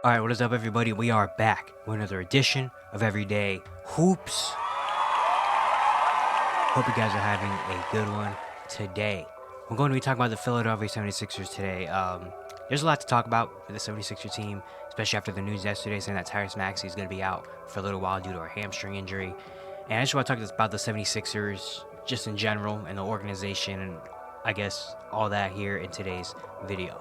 Alright, what is up, everybody? We are back with another edition of Everyday Hoops. Hope you guys are having a good one today. We're going to be talking about the Philadelphia 76ers today. There's a lot to talk about for the 76ers team, especially after the news yesterday saying that Tyrese Maxey is going to be out for a little while due to a hamstring injury. And I just want to talk about the 76ers just in general and the organization and I guess all that here in today's video.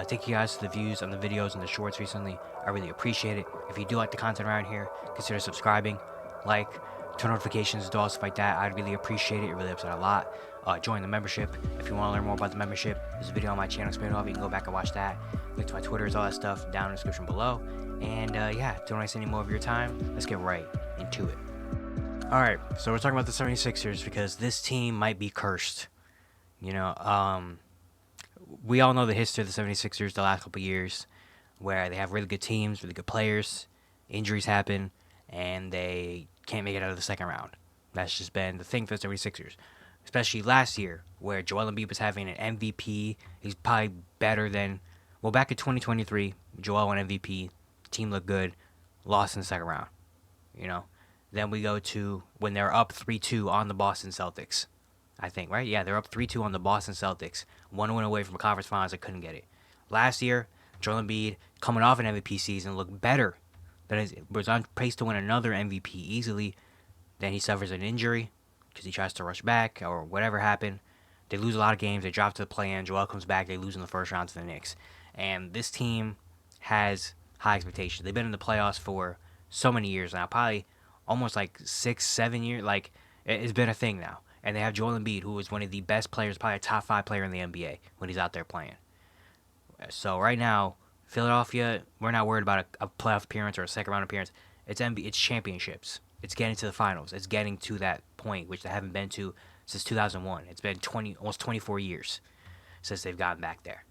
Thank you guys for the views on the videos and the shorts recently. I really appreciate it. If you do like the content around here, consider subscribing, like, turn notifications, do all stuff like that. I'd really appreciate it. It really helps out a lot. Join the membership. If you want to learn more about the membership, there's a video on my channel explaining all of it. You can go back and watch that. Link to my Twitters, all that stuff down in the description below. And yeah, don't waste any more of your time. Let's get right into it. Alright, so we're talking about the 76ers because this team might be cursed. You know, we all know the history of the 76ers the last couple years, where they have really good teams, really good players, injuries happen, and they can't make it out of the second round. That's just been the thing for the 76ers. Especially last year, where Joel Embiid was having an MVP. He's probably better than, well, back in 2023, Joel won MVP, team looked good, lost in the second round. You know, then we go to when they're up 3-2 on the Boston Celtics. I think, right? Yeah, they're up 3-2 on the Boston Celtics. One win away from a conference finals. I couldn't get it. Last year, Joel Embiid, coming off an MVP season, looked better. Was on pace to win another MVP easily. Then he suffers an injury because he tries to rush back or whatever happened. They lose a lot of games. They drop to the play-in. Joel comes back. They lose in the first round to the Knicks. And this team has high expectations. They've been in the playoffs for so many years now. Probably almost like 6-7 years. Like, it's been a thing now. And they have Joel Embiid, who is one of the best players, probably a top 5 player in the NBA when he's out there playing. So right now, Philadelphia, we're not worried about a playoff appearance or a second round appearance. It's championships. It's getting to the finals. It's getting to that point, which they haven't been to since 2001. It's been almost 24 years since they've gotten back there.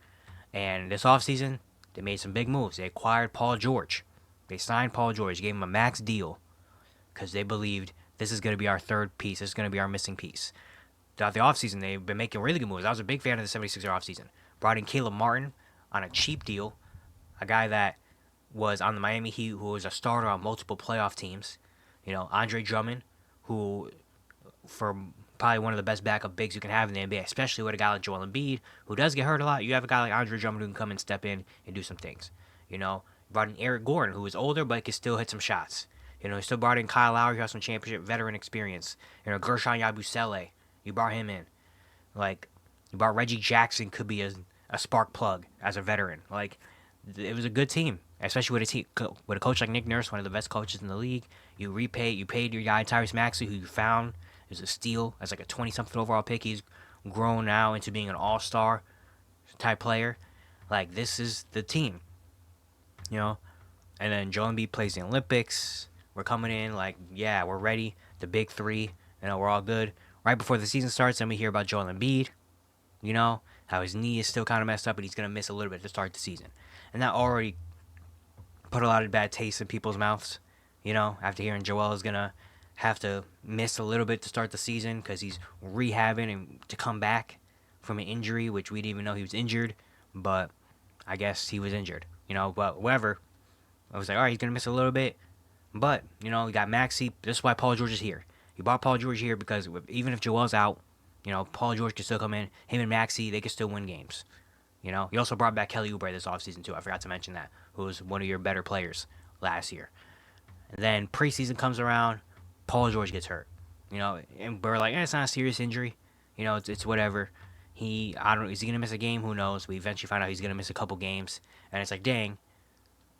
And this offseason, they made some big moves. They acquired Paul George. They signed Paul George, gave him a max deal because they believed this is going to be our third piece. This is going to be our missing piece. Throughout the offseason, they've been making really good moves. I was a big fan of the 76er offseason. Brought in Caleb Martin on a cheap deal, a guy that was on the Miami Heat, who was a starter on multiple playoff teams. You know, Andre Drummond, who, for probably one of the best backup bigs you can have in the NBA, especially with a guy like Joel Embiid, who does get hurt a lot. You have a guy like Andre Drummond who can come and step in and do some things. You know, brought in Eric Gordon, who is older but can still hit some shots. You know, he still brought in Kyle Lowry, who has some championship veteran experience. You know, Gershon Yabusele, you brought him in. Like, you brought Reggie Jackson, could be a spark plug as a veteran. Like, it was a good team, especially with a coach like Nick Nurse, one of the best coaches in the league. You paid your guy Tyrese Maxey, who you found is a steal as like a 20-something overall pick. He's grown now into being an all-star type player. Like, this is the team, you know. And then Joel Embiid plays the Olympics. We're coming in like, yeah, we're ready. The big three, you know, we're all good. Right before the season starts, then we hear about Joel Embiid, you know, how his knee is still kind of messed up, but he's going to miss a little bit to start the season. And that already put a lot of bad taste in people's mouths, you know, after hearing Joel is going to have to miss a little bit to start the season because he's rehabbing and to come back from an injury, which we didn't even know he was injured, but I guess he was injured, you know, but whatever. I was like, all right, he's going to miss a little bit. But, you know, we got Maxey. This is why Paul George is here. You brought Paul George here because even if Joel's out, you know, Paul George can still come in. Him and Maxey, they can still win games. You know, you also brought back Kelly Oubre this offseason, too. I forgot to mention that, who was one of your better players last year. And then preseason comes around, Paul George gets hurt. You know, and we're like, it's not a serious injury. You know, it's whatever. Is he going to miss a game? Who knows? We eventually find out he's going to miss a couple games. And it's like, dang.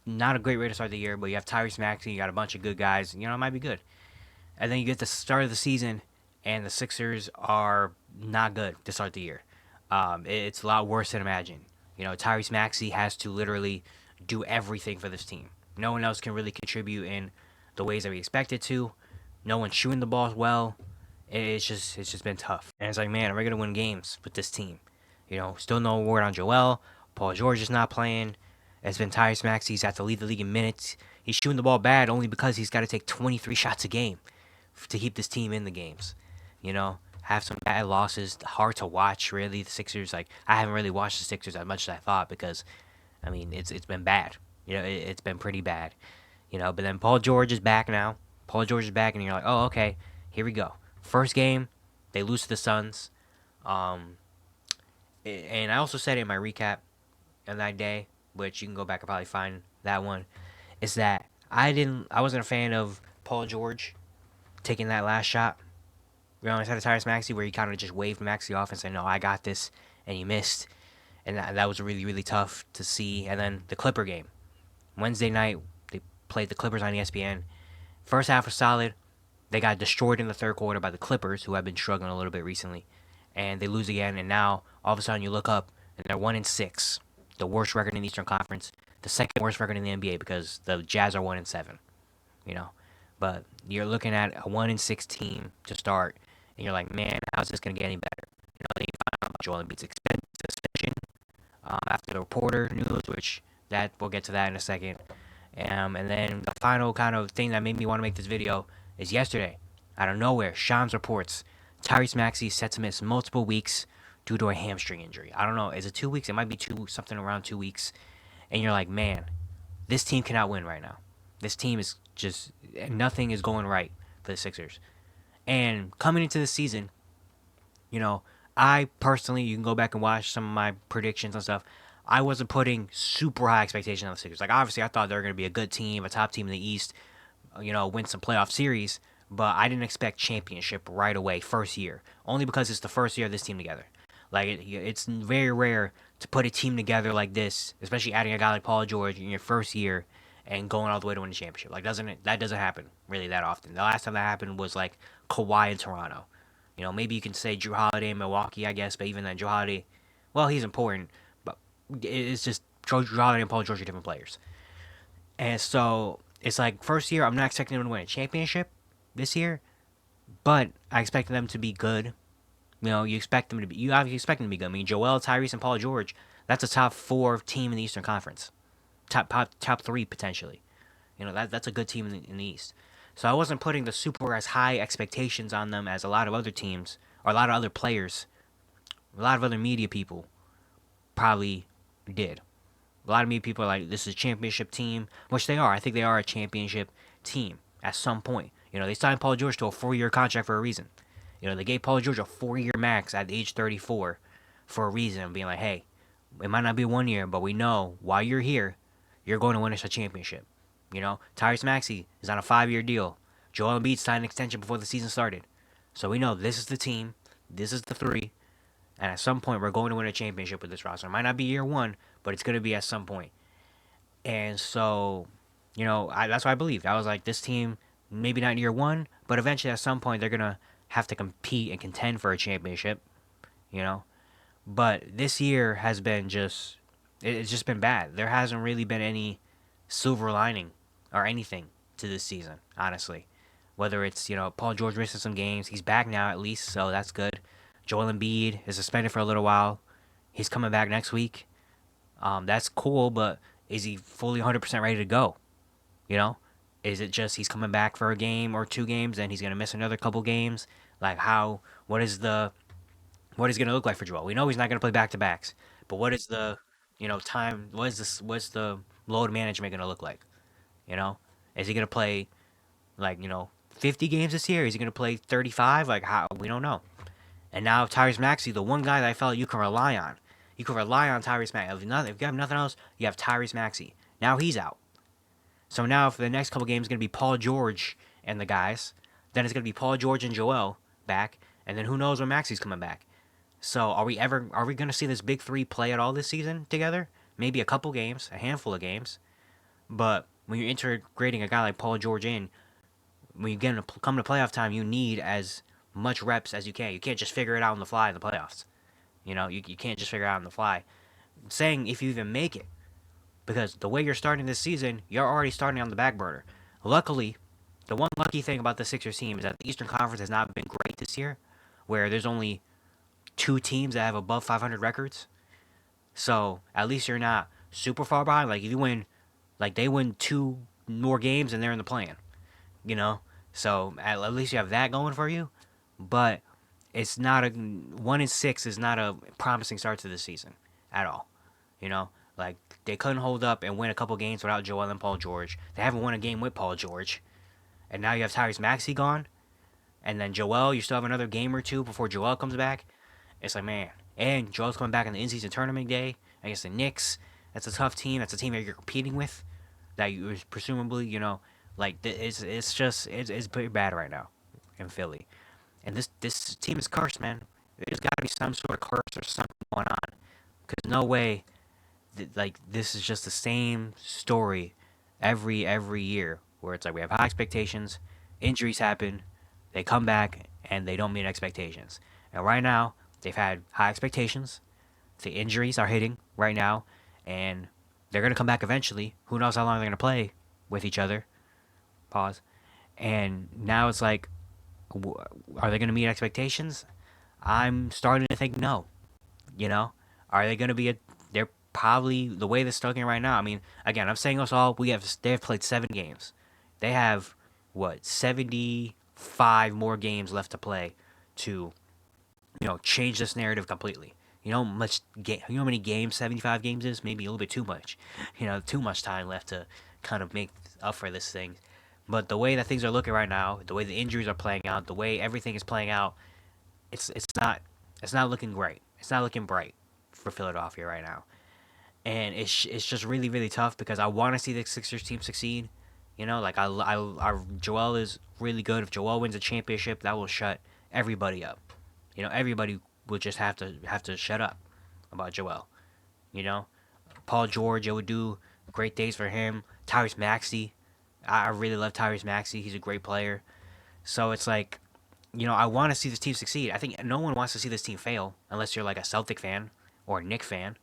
Not a great way to start the year, but you have Tyrese Maxey, you got a bunch of good guys. You know, it might be good. And then you get the start of the season, and the Sixers are not good to start the year. It's a lot worse than imagined. You know, Tyrese Maxey has to literally do everything for this team. No one else can really contribute in the ways that we expected to. No one's shooting the ball well. It's just been tough. And it's like, man, are we gonna win games with this team? You know, still no word on Joel. Paul George is not playing. It's been Tyrese Maxey. He's had to lead the league in minutes. He's shooting the ball bad only because he's got to take 23 shots a game to keep this team in the games. You know, have some bad losses. Hard to watch, really. The Sixers, like, I haven't really watched the Sixers as much as I thought because, I mean, it's been bad. It's been pretty bad. But then Paul George is back now. Paul George is back, and you're like, oh, okay, here we go. First game, they lose to the Suns. Um, and I also said it in my recap of that day, which you can go back and probably find that one. Is that I wasn't a fan of Paul George taking that last shot. Instead of Tyrese Maxey, where he kind of just waved Maxey off and said, "No, I got this," and he missed, and that was really really tough to see. And then the Clipper game, Wednesday night, they played the Clippers on ESPN. First half was solid. They got destroyed in the third quarter by the Clippers, who have been struggling a little bit recently, and they lose again. And now all of a sudden you look up and they're 1-6, the worst record in the Eastern Conference, the second worst record in the NBA because the Jazz are 1-7. You know, but you're looking at a 1-6 team to start, and you're like, man, how's this gonna get any better? Then you find out Joel Embiid's suspension after the reporter news, which that we'll get to that in a second. And then the final kind of thing that made me want to make this video is yesterday, out of nowhere, Shams reports Tyrese Maxey is set to miss multiple weeks due to a hamstring injury. I don't know, is it 2 weeks? It might be something around 2 weeks. And you're like, man, this team cannot win right now. This team is just, nothing is going right for the Sixers. And coming into the season, I personally, you can go back and watch some of my predictions and stuff. I wasn't putting super high expectations on the Sixers. Like, obviously, I thought they were going to be a good team, a top team in the East, win some playoff series, but I didn't expect championship right away, first year, only because it's the first year of this team together. Like, it's very rare to put a team together like this, especially adding a guy like Paul George in your first year and going all the way to win a championship. Like, that doesn't happen really that often. The last time that happened was like Kawhi in Toronto. Maybe you can say Jrue Holiday in Milwaukee, I guess, but even then, Jrue Holiday, well, he's important, but it's just Jrue Holiday and Paul George are different players. And so it's like first year, I'm not expecting them to win a championship this year, but I expect them to be good. You expect them to be. You obviously expect them to be good. I mean, Joel, Tyrese, and Paul George. That's a top 4 team in the Eastern Conference. Top 3 potentially. That's a good team in the East. So I wasn't putting the super as high expectations on them as a lot of other teams or a lot of other players, a lot of other media people probably did. A lot of media people are like, this is a championship team, which they are. I think they are a championship team at some point. They signed Paul George to a 4-year contract for a reason. They gave Paul George a 4-year max at age 34 for a reason, being like, hey, it might not be 1 year, but we know while you're here, you're going to win us a championship. Tyrese Maxey is on a 5-year deal. Joel Embiid signed an extension before the season started. So we know this is the team, this is the 3, and at some point we're going to win a championship with this roster. It might not be year 1, but it's going to be at some point. And so, that's what I believed. I was like, this team, maybe not year 1, but eventually at some point they're going to have to compete and contend for a championship, But this year has been it's just been bad. There hasn't really been any silver lining or anything to this season, honestly. Whether it's, Paul George missing some games. He's back now at least, so that's good. Joel Embiid is suspended for a little while. He's coming back next week. That's cool, but is he fully 100% ready to go? Is it just he's coming back for a game or 2 games and he's going to miss another couple games? Like what is going to look like for Joel? We know he's not going to play back-to-backs, but what is the, time, what's the load management going to look like? Is he going to play like, 50 games this year? Is he going to play 35? Like, how? We don't know. And now Tyrese Maxey, the one guy that I felt you can rely on. You can rely on Tyrese Maxey. If you have nothing else, you have Tyrese Maxey. Now he's out. So now for the next couple games, it's going to be Paul George and the guys. Then it's going to be Paul George and Joel back. And then who knows when Maxey's coming back. So are we going to see this big 3 play at all this season together? Maybe a couple games, a handful of games. But when you're integrating a guy like Paul George in, when you come to playoff time, you need as much reps as you can. You can't just figure it out on the fly in the playoffs. You can't just figure it out on the fly. I'm saying if you even make it, because the way you're starting this season, you're already starting on the back burner. Luckily, the one lucky thing about the Sixers team is that the Eastern Conference has not been great this year, where there's only 2 teams that have above 500 records. So at least you're not super far behind. Like if you win, like they win 2 more games and they're in the play-in. So at least you have that going for you. But it's not 1-6 is not a promising start to the season at all. Like, they couldn't hold up and win a couple games without Joel and Paul George. They haven't won a game with Paul George. And now you have Tyrese Maxey gone. And then Joel, you still have another game or two before Joel comes back. It's like, man. And Joel's coming back on the in-season tournament day against the Knicks. That's a tough team. That's a team that you're competing with. That you presumably, like, it's pretty bad right now in Philly. And this team is cursed, man. There's got to be some sort of curse or something going on. Because no way, like, this is just the same story every year. Where it's like we have high expectations, injuries happen, they come back, and they don't meet expectations. And right now, they've had high expectations. The injuries are hitting right now. And they're going to come back eventually. Who knows how long they're going to play with each other. Pause. And now it's like, are they going to meet expectations? I'm starting to think no. You know, are they going to be a? They're probably the way they're stuck in right now. I mean, again, I'm saying us all. They have played 7 games. They have what 75 more games left to play to, change this narrative completely. You know how many games 75 games is? Maybe a little bit too much. Too much time left to kind of make up for this thing. But the way that things are looking right now, the way the injuries are playing out, the way everything is playing out, it's not looking great. It's not looking bright for Philadelphia right now, and it's just really really tough because I want to see the Sixers team succeed. Like Joel is really good. If Joel wins a championship, that will shut everybody up. Everybody will just have to shut up about Joel. You know, Paul George, it would do great days for him. Tyrese Maxey, I really love Tyrese Maxey. He's a great player. So it's like, I want to see this team succeed. I think no one wants to see this team fail unless you're like a Celtic fan or a Knick fan.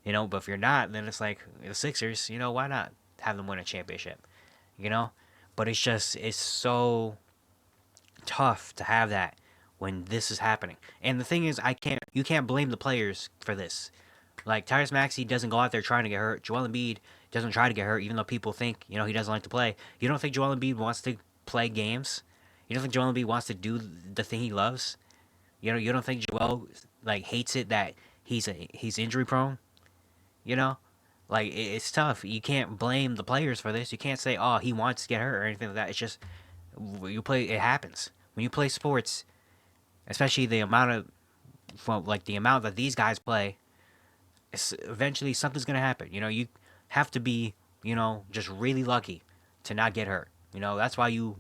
But if you're not, then it's like the Sixers. Why not have them win a championship? But it's so tough to have that when this is happening. And the thing is, you can't blame the players for this. Like, Tyrese Maxey doesn't go out there trying to get hurt. Joel Embiid doesn't try to get hurt, even though people think, he doesn't like to play. You don't think Joel Embiid wants to play games? You don't think Joel Embiid wants to do the thing he loves? You don't think Joel, like, hates it that he's injury prone? You know? Like, it's tough. You can't blame the players for this. You can't say, oh, he wants to get hurt or anything like that. It's just, it happens. When you play sports, especially the amount that these guys play, eventually something's gonna happen. You have to be, just really lucky to not get hurt. That's why you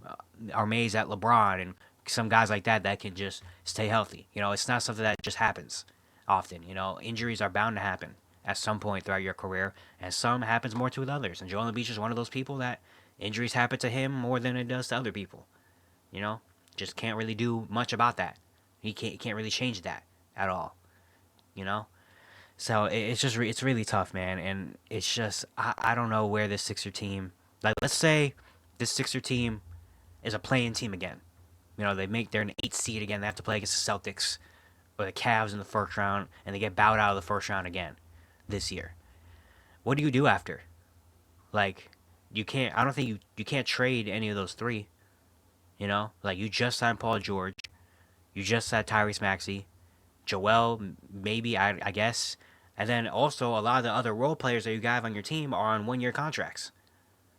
are amazed at LeBron and some guys like that can just stay healthy. It's not something that just happens often. Injuries are bound to happen at some point throughout your career, and some happens more to others. And Joel Embiid is one of those people that injuries happen to him more than it does to other people. Just can't really do much about that. He can't really change that at all. So it's really tough, man, and it's just I don't know where this Sixer team, like, let's say this Sixer team is a play-in team again. They're an 8 seed again. They have to play against the Celtics or the Cavs in the first round, and they get bowed out of the first round again this year. What do you do after? Like, you can't. I don't think you can't trade any of those three. Like, you just signed Paul George, you just signed Tyrese Maxey, Joel, maybe I guess. And then also a lot of the other role players that you have on your team are on 1-year contracts.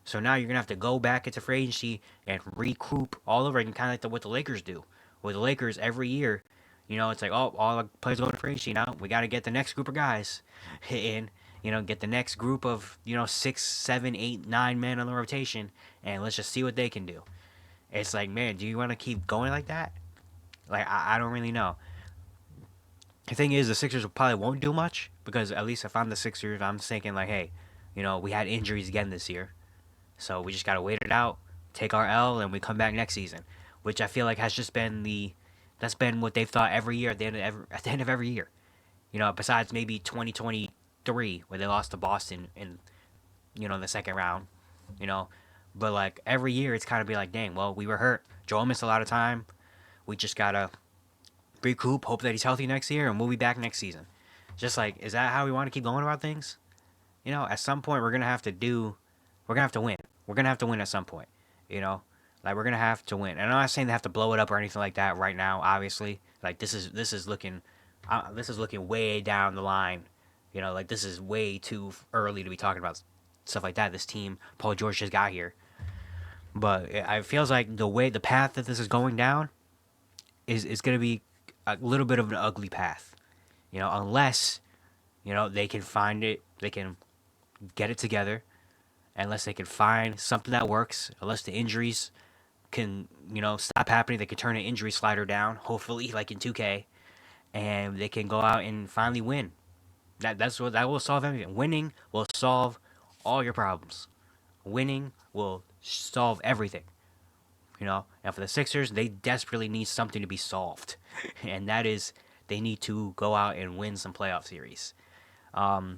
So now you're gonna have to go back into free agency and recoup all over again, kind of like what the Lakers do. With the Lakers every year, it's like, oh, all the players going to free agency now. We got to get the next group of guys in. Get the next group of 6, 7, 8, 9 men on the rotation, and let's just see what they can do. It's like, man, do you want to keep going like that? Like, I don't really know. The thing is, the Sixers probably won't do much because at least if I'm the Sixers, I'm thinking like, hey, we had injuries again this year, so we just gotta wait it out, take our L, and we come back next season, which I feel like has just been that's been what they've thought every year at the end of every year. Besides maybe 2023 where they lost to Boston in the second round, but like every year it's kind of be like, dang, well, we were hurt. Joel missed a lot of time. We just gotta recoup, hope that he's healthy next year, and we'll be back next season. Just like, is that how we want to keep going about things? At some point we're gonna have to win. We're gonna have to win at some point. Like, we're gonna have to win. And I'm not saying they have to blow it up or anything like that right now. Obviously, like, this is looking way down the line You know, like this is way too early to be talking about stuff like that. This team, Paul George just got here, but it feels like the path that this is going down is going to be a little bit of an ugly path. You know, unless they can find it, they can get it together, unless they can find something that works, unless the injuries can stop happening, they can turn an injury slider down, hopefully like in 2K, and they can go out and finally win. That will solve everything. Winning will solve all your problems. Winning will solve everything. And for the Sixers, they desperately need something to be solved, and that is they need to go out and win some playoff series.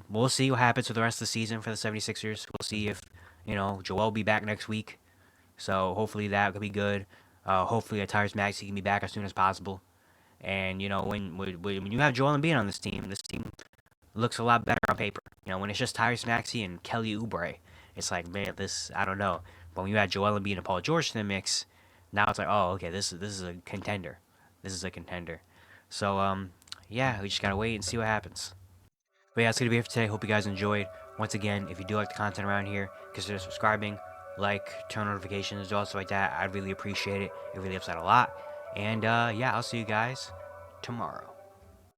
We'll see what happens for the rest of the season for the 76ers. We'll see if Joel will be back next week, so hopefully that could be good. Hopefully Tyrese Maxey can be back as soon as possible. And when you have Joel Embiid on this team looks a lot better on paper. When it's just Tyrese Maxey and Kelly Oubre, it's like, man, this I don't know. But when you add Joel Embiid and Paul George to the mix, now it's like, oh, okay, this is a contender. This is a contender. So yeah, we just gotta wait and see what happens. But yeah, that's gonna be it for today. Hope you guys enjoyed. Once again, if you do like the content around here, consider subscribing, turn notifications, all stuff like that. I'd really appreciate it. It really helps out a lot. And yeah, I'll see you guys tomorrow.